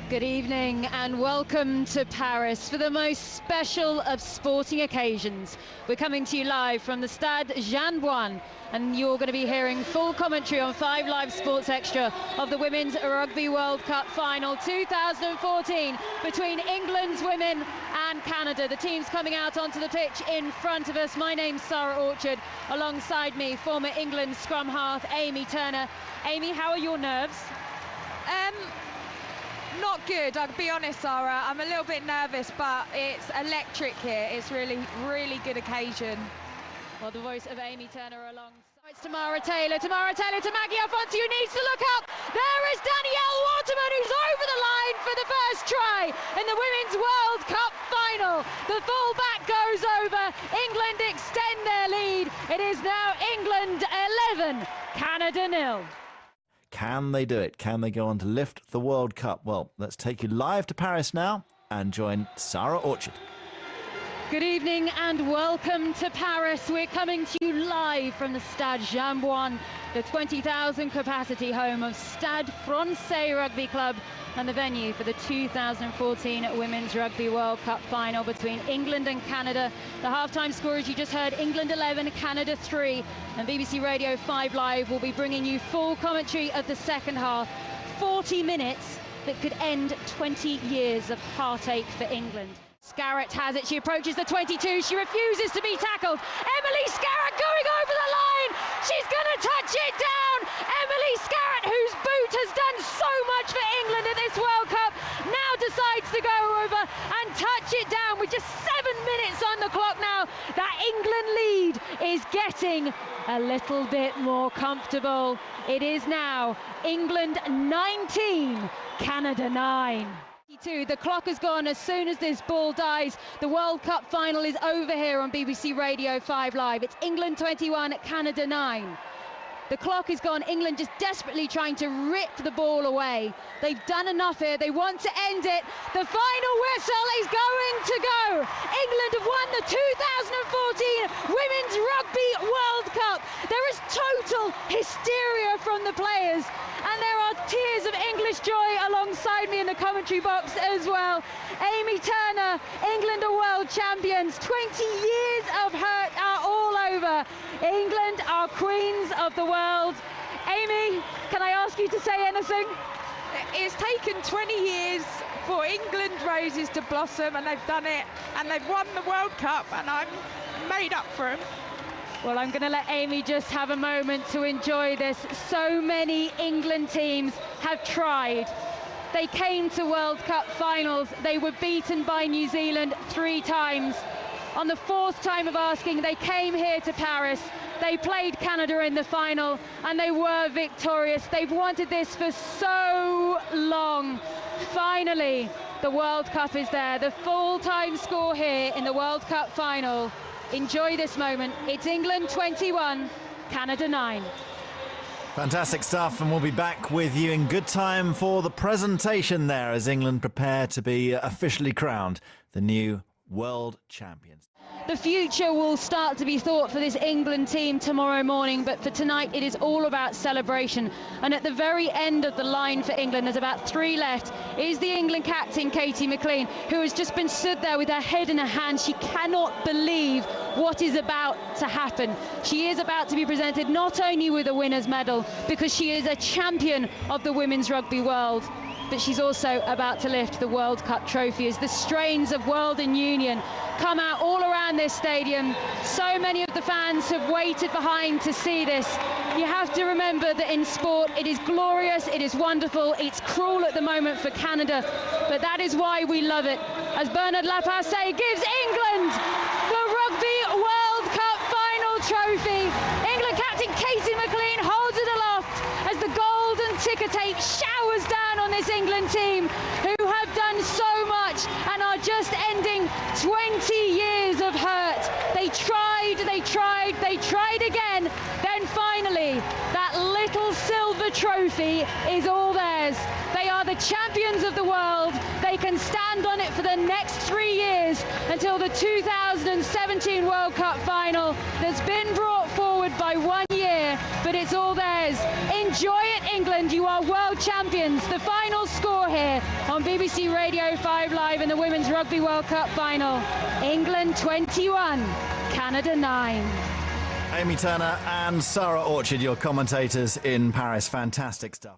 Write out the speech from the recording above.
Good evening and welcome to Paris for the most special of sporting occasions. We're coming to you live from the Stade Jeanne Bouin, and you're going to be hearing full commentary on 5 Live Sports Extra of the Women's Rugby World Cup Final 2014 between England's women and Canada. The teams coming out onto the pitch in front of us. My name's Sara Orchard. Alongside me, former England scrum half Amy Turner. Amy, how are your nerves? Not good, I'll be honest, Sara. I'm a little bit nervous, but it's electric here. It's really good occasion. Well, the voice of Amy Turner alongside. It's Tamara Taylor to Maggie Alfonso, who needs to look up. There is Danielle Waterman, who's over the line for the first try in the Women's World Cup Final. The fullback goes over. England extend their lead. It is now England 11, Canada 0. Can they do it? Can they go on to lift the World Cup? Well, let's take you live to Paris now and join Sara Orchard. Good evening and welcome to Paris. We're coming to you live from the Stade Jeanne Bouin, the 20,000 capacity home of Stade Francais Rugby Club and the venue for the 2014 Women's Rugby World Cup Final between England and Canada. The halftime score, as you just heard, England 11, Canada 3, and BBC Radio 5 Live will be bringing you full commentary of the second half. 40 minutes that could end 20 years of heartache for England. Scarrett has it, she approaches the 22, she refuses to be tackled. Emily Scarrett going over the line, she's going to touch it down. Emily Scarrett, whose boot has done so much for England at this World Cup, now decides to go over and touch it down with just 7 minutes on the clock now. That England lead is getting a little bit more comfortable. It is now England 19, Canada 9. The clock has gone as soon as this ball dies. The World Cup Final is over here on BBC Radio 5 Live. It's England 21, Canada 9. The clock is gone. England just desperately trying to rip the ball away. They've done enough here. They want to end it. The final whistle is going to go. England have won the 2014 Women's Rugby World Cup. There is total hysteria from the players, and there are tears of English joy alongside me in the commentary box as well. Amy Turner, England are world champions. 20 years of hurt are all over. England are queens of the world. Amy, can I ask you to say anything? It's taken 20 years for England roses to blossom, and they've done it, and they've won the World Cup, and I'm made up for them. Well, I'm going to let Amy just have a moment to enjoy this. So many England teams have tried. They came to World Cup finals. They were beaten by New Zealand 3 times. On the 4th time of asking, they came here to Paris. They played Canada in the final, and they were victorious. They've wanted this for so long. Finally, the World Cup is there. The full-time score here in the World Cup final. Enjoy this moment. It's England 21, Canada 9. Fantastic stuff, and we'll be back with you in good time for the presentation there as England prepare to be officially crowned the new world champions. The future will start to be thought for this England team tomorrow morning, but for tonight it is all about celebration. And at the very end of the line for England, there's about 3 left, is the England captain Katie McLean, who has just been stood there with her head in her hands. She cannot believe what is about to happen. She is about to be presented not only with a winner's medal, because she is a champion of the women's rugby world, but she's also about to lift the World Cup trophy as the strains of World and Union come out all around this stadium. So many of the fans have waited behind to see this. You have to remember that in sport it is glorious, it is wonderful, it's cruel at the moment for Canada, but that is why we love it. As Bernard Lapasse gives England the Rugby World Cup final trophy. England captain Katie McLean holds it aloft as the golden ticker tape showers down on this England team, who have done so much and are just ending 20 years of hurt. They tried again, then finally that little silver trophy is all theirs. They are the champions of the world. They can stand on it for the next 3 years until the 2017 World Cup final that's been brought forward by 1 year, but it's all theirs. Enjoy it, England. You are world champions. The final score here on On BBC Radio 5 Live in the Women's Rugby World Cup final, England 21, Canada 9. Amy Turner and Sara Orchard, your commentators in Paris. Fantastic stuff.